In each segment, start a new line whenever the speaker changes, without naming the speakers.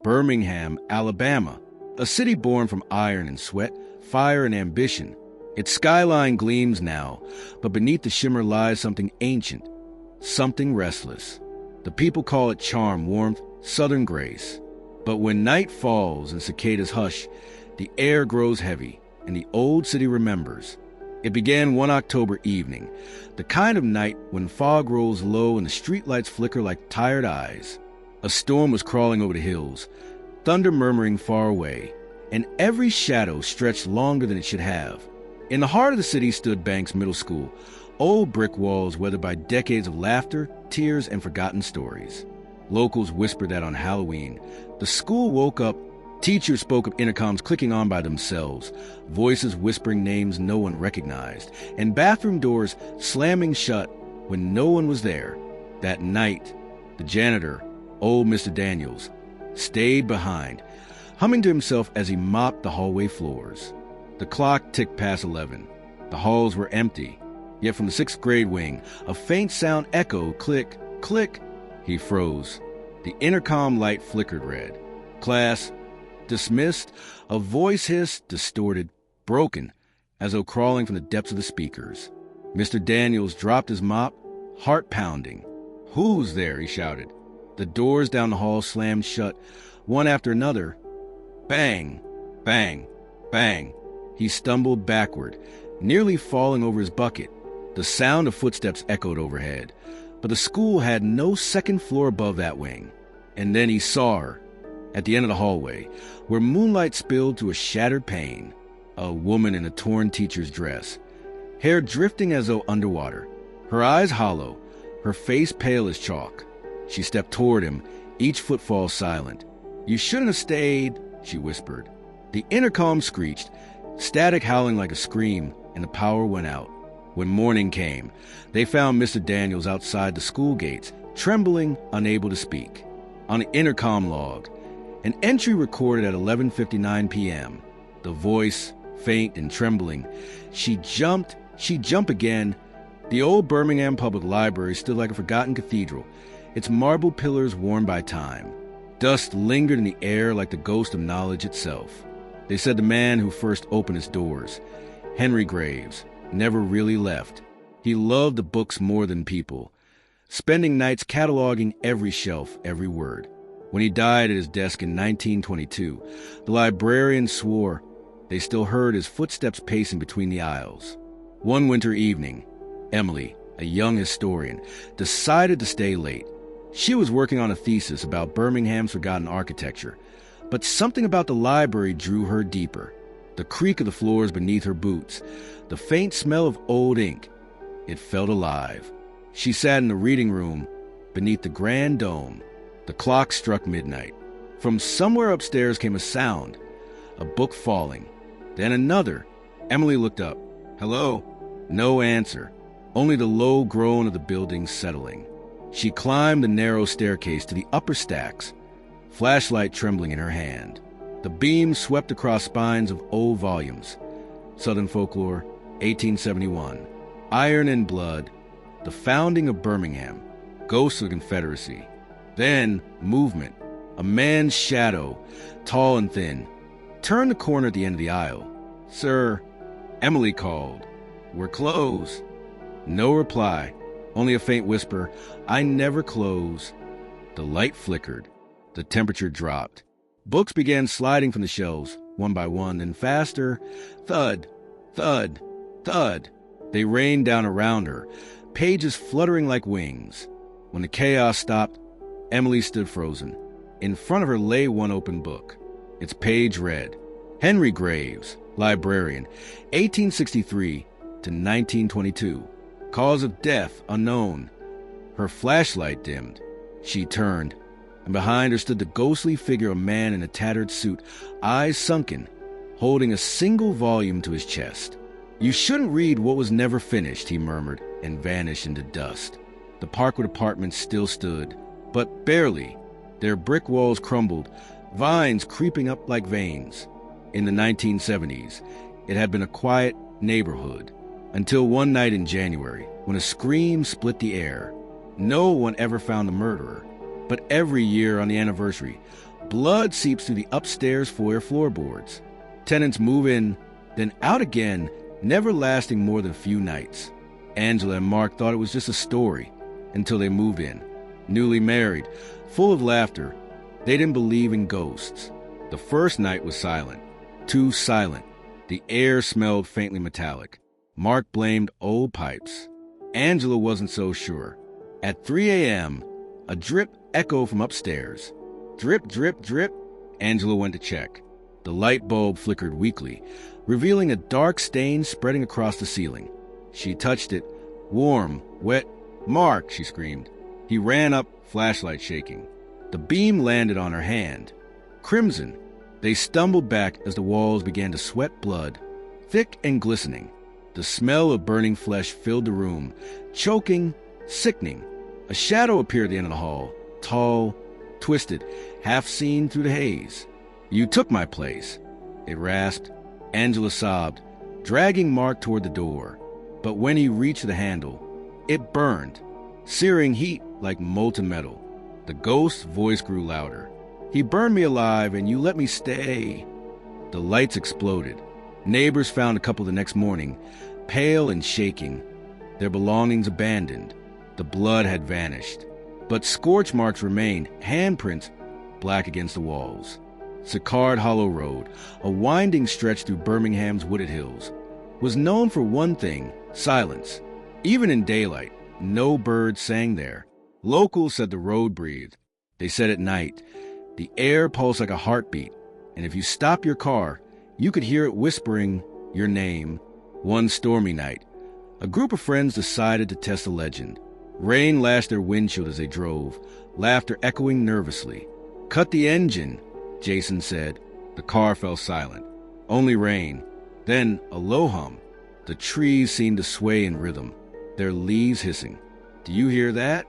Birmingham, Alabama, a city born from iron and sweat, fire and ambition. Its skyline gleams now, but beneath the shimmer lies something ancient, something restless. The people call it charm, warmth, southern grace. But when night falls and cicadas hush, the air grows heavy, and the old city remembers. It began one October evening, the kind of night when fog rolls low and the streetlights flicker like tired eyes. A storm was crawling over the hills, thunder murmuring far away, and every shadow stretched longer than it should have. In the heart of the city stood Banks Middle School, old brick walls weathered by decades of laughter, tears, and forgotten stories. Locals whispered that on Halloween, the school woke up. Teachers spoke of intercoms clicking on by themselves, voices whispering names no one recognized, and bathroom doors slamming shut when no one was there. That night, the janitor, old Mr. Daniels, stayed behind, humming to himself as he mopped the hallway floors. The clock ticked past 11. The halls were empty, yet from the sixth grade wing, a faint sound echoed, click, click. He froze. The intercom light flickered red. Class dismissed. A voice hissed, distorted, broken, as though crawling from the depths of the speakers. Mr. Daniels dropped his mop, heart pounding. "Who's there?" he shouted. The doors down the hall slammed shut, one after another. Bang, bang, bang. He stumbled backward, nearly falling over his bucket. The sound of footsteps echoed overhead, but the school had no second floor above that wing. And then he saw her, at the end of the hallway, where moonlight spilled to a shattered pane, a woman in a torn teacher's dress, hair drifting as though underwater, her eyes hollow, her face pale as chalk. She stepped toward him, each footfall silent. "You shouldn't have stayed," she whispered. The intercom screeched, static howling like a scream, and the power went out. When morning came, they found Mr. Daniels outside the school gates, trembling, unable to speak. On the intercom log, an entry recorded at 11:59 p.m. The voice, faint and trembling. She'd jump again. The old Birmingham Public Library stood like a forgotten cathedral, its marble pillars worn by time. Dust lingered in the air like the ghost of knowledge itself. They said the man who first opened its doors, Henry Graves, never really left. He loved the books more than people, spending nights cataloging every shelf, every word. When he died at his desk in 1922, the librarian swore they still heard his footsteps pacing between the aisles. One winter evening, Emily, a young historian, decided to stay late. She was working on a thesis about Birmingham's forgotten architecture, but something about the library drew her deeper. The creak of the floors beneath her boots, the faint smell of old ink. It felt alive. She sat in the reading room beneath the grand dome. The clock struck midnight. From somewhere upstairs came a sound, a book falling, then another. Emily looked up. "Hello?" No answer, only the low groan of the building settling. She climbed the narrow staircase to the upper stacks, flashlight trembling in her hand. The beam swept across spines of old volumes. Southern Folklore, 1871. Iron and Blood, The Founding of Birmingham, Ghosts of the Confederacy. Then, movement. A man's shadow, tall and thin, turned the corner at the end of the aisle. "Sir," Emily called. "We're closed." No reply, only a faint whisper, "I never close." The light flickered. The temperature dropped. Books began sliding from the shelves, one by one, then faster. Thud, thud, thud. They rained down around her, pages fluttering like wings. When the chaos stopped, Emily stood frozen. In front of her lay one open book. Its page read, Henry Graves, librarian, 1863 to 1922. Cause of death unknown. Her flashlight dimmed. She turned, and behind her stood the ghostly figure of a man in a tattered suit, eyes sunken, holding a single volume to his chest. "You shouldn't read what was never finished," he murmured, and vanished into dust. The Parkwood Apartments still stood, but barely. Their brick walls crumbled, vines creeping up like veins. In the 1970s, it had been a quiet neighborhood, until one night in January, when a scream split the air. No one ever found the murderer, but every year on the anniversary, Blood seeps through the upstairs foyer floorboards. Tenants move in, then out again, never lasting more than a few nights. Angela and Mark thought it was just a story until they move in. Newly married, full of laughter, they didn't believe in ghosts. The first night was silent. Too silent. The air smelled faintly metallic. Mark blamed old pipes. Angela wasn't so sure. At 3 a.m., a drip echoed from upstairs. Drip, drip, drip. Angela went to check. The light bulb flickered weakly, revealing a dark stain spreading across the ceiling. She touched it. Warm, wet. "Mark!" she screamed. He ran up, flashlight shaking. The beam landed on her hand. Crimson. They stumbled back as the walls began to sweat blood, thick and glistening. The smell of burning flesh filled the room, choking, sickening. A shadow appeared at the end of the hall, tall, twisted, half seen through the haze. "You took my place," it rasped. Angela sobbed, dragging Mark toward the door. But when he reached the handle, it burned, searing heat like molten metal. The ghost's voice grew louder. "He burned me alive and you let me stay." The lights exploded. Neighbors found a couple the next morning, pale and shaking, their belongings abandoned. The blood had vanished, but scorch marks remained, handprints black against the walls. Sicard Hollow Road, a winding stretch through Birmingham's wooded hills, was known for one thing: silence. Even in daylight, no birds sang there. Locals said the road breathed. They said at night, the air pulsed like a heartbeat, and if you stopped your car, you could hear it whispering your name. One stormy night, a group of friends decided to test the legend. Rain lashed their windshield as they drove, laughter echoing nervously. "Cut the engine," Jason said. The car fell silent. Only rain. Then a low hum. The trees seemed to sway in rhythm, their leaves hissing. "Do you hear that?"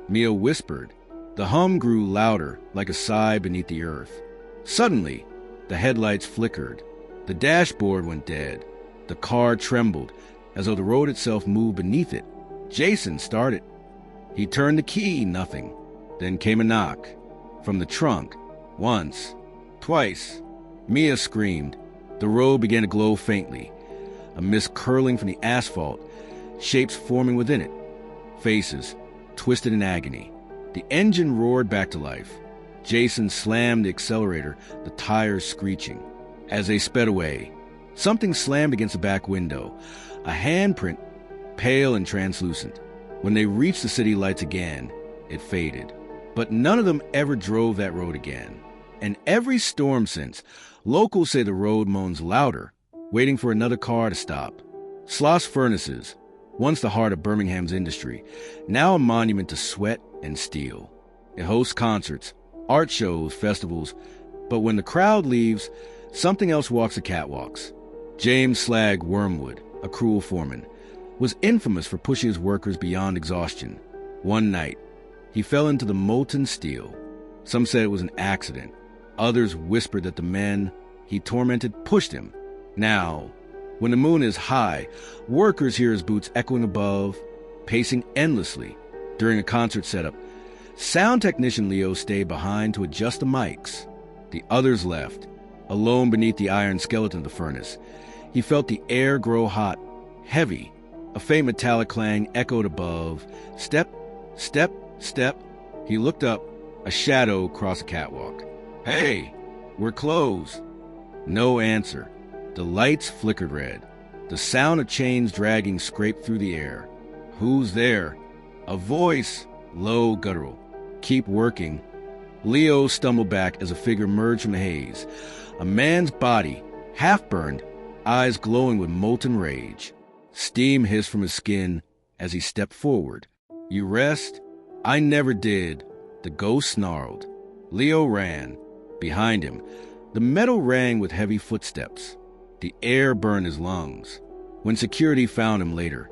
Mia whispered. The hum grew louder, like a sigh beneath the earth. Suddenly, the headlights flickered. The dashboard went dead. The car trembled, as though the road itself moved beneath it. Jason started. He turned the key, nothing. Then came a knock. From the trunk. Once. Twice. Mia screamed. The road began to glow faintly. A mist curling from the asphalt, shapes forming within it. Faces, twisted in agony. The engine roared back to life. Jason slammed the accelerator, the tires screeching. As they sped away, something slammed against the back window. A handprint, pale and translucent. When they reached the city lights again, it faded. But none of them ever drove that road again. And every storm since, locals say the road moans louder, waiting for another car to stop. Sloss Furnaces, once the heart of Birmingham's industry, now a monument to sweat and steel. It hosts concerts, art shows, festivals, but when the crowd leaves, something else walks the catwalks. James Slag Wormwood, a cruel foreman, was infamous for pushing his workers beyond exhaustion. One night, he fell into the molten steel. Some said it was an accident. Others whispered that the men he tormented pushed him. Now, when the moon is high, workers hear his boots echoing above, pacing endlessly. During a concert setup, sound technician Leo stayed behind to adjust the mics. The others left, alone beneath the iron skeleton of the furnace. He felt the air grow hot, heavy. A faint metallic clang echoed above. Step, step, step. He looked up. A shadow crossed the catwalk. "Hey, we're closed." No answer. The lights flickered red. The sound of chains dragging scraped through the air. "Who's there?" A voice, low, guttural. "Keep working." Leo stumbled back as a figure emerged from the haze. A man's body, half-burned, eyes glowing with molten rage. Steam hissed from his skin as he stepped forward. "You rest?" "I never did." The ghost snarled. Leo ran. Behind him, the metal rang with heavy footsteps. The air burned his lungs. When security found him later,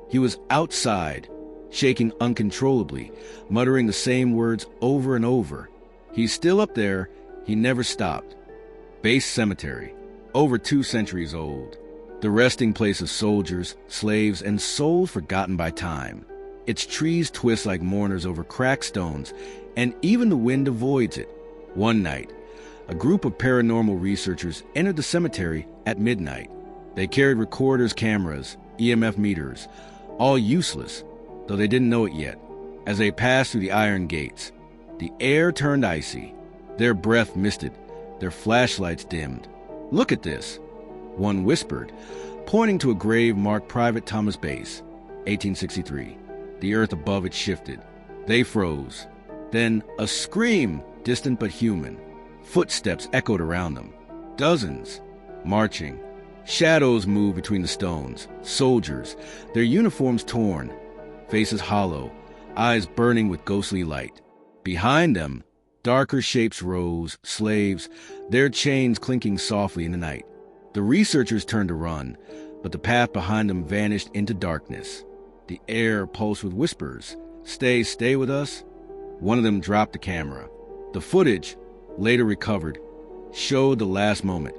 he was outside, shaking uncontrollably, muttering the same words over and over. "He's still up there." He never stopped. Base Cemetery, over 2 centuries old. The resting place of soldiers, slaves, and souls forgotten by time. Its trees twist like mourners over cracked stones, and even the wind avoids it. One night, a group of paranormal researchers entered the cemetery at midnight. They carried recorders, cameras, EMF meters, all useless, though they didn't know it yet. As they passed through the iron gates, the air turned icy. Their breath misted, their flashlights dimmed. "Look at this," one whispered, pointing to a grave marked Private Thomas Bass, 1863. The earth above it shifted. They froze. Then a scream, distant but human. Footsteps echoed around them. Dozens, marching. Shadows moved between the stones. Soldiers, their uniforms torn, faces hollow, eyes burning with ghostly light. Behind them, darker shapes rose, slaves, their chains clinking softly in the night. The researchers turned to run, but the path behind them vanished into darkness. The air pulsed with whispers. Stay with us." One of them dropped the camera. The footage, later recovered, showed the last moment.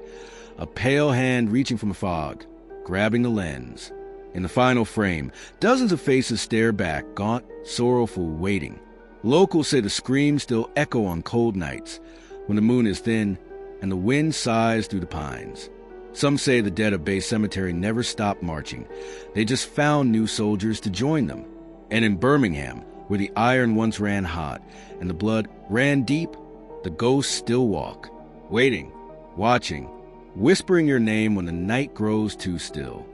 A pale hand reaching from a fog, grabbing the lens. In the final frame, dozens of faces stare back, gaunt, sorrowful, waiting. Locals say the screams still echo on cold nights, when the moon is thin and the wind sighs through the pines. Some say the dead of Bay Cemetery never stopped marching. They just found new soldiers to join them. And in Birmingham, where the iron once ran hot and the blood ran deep, the ghosts still walk, waiting, watching, whispering your name when the night grows too still.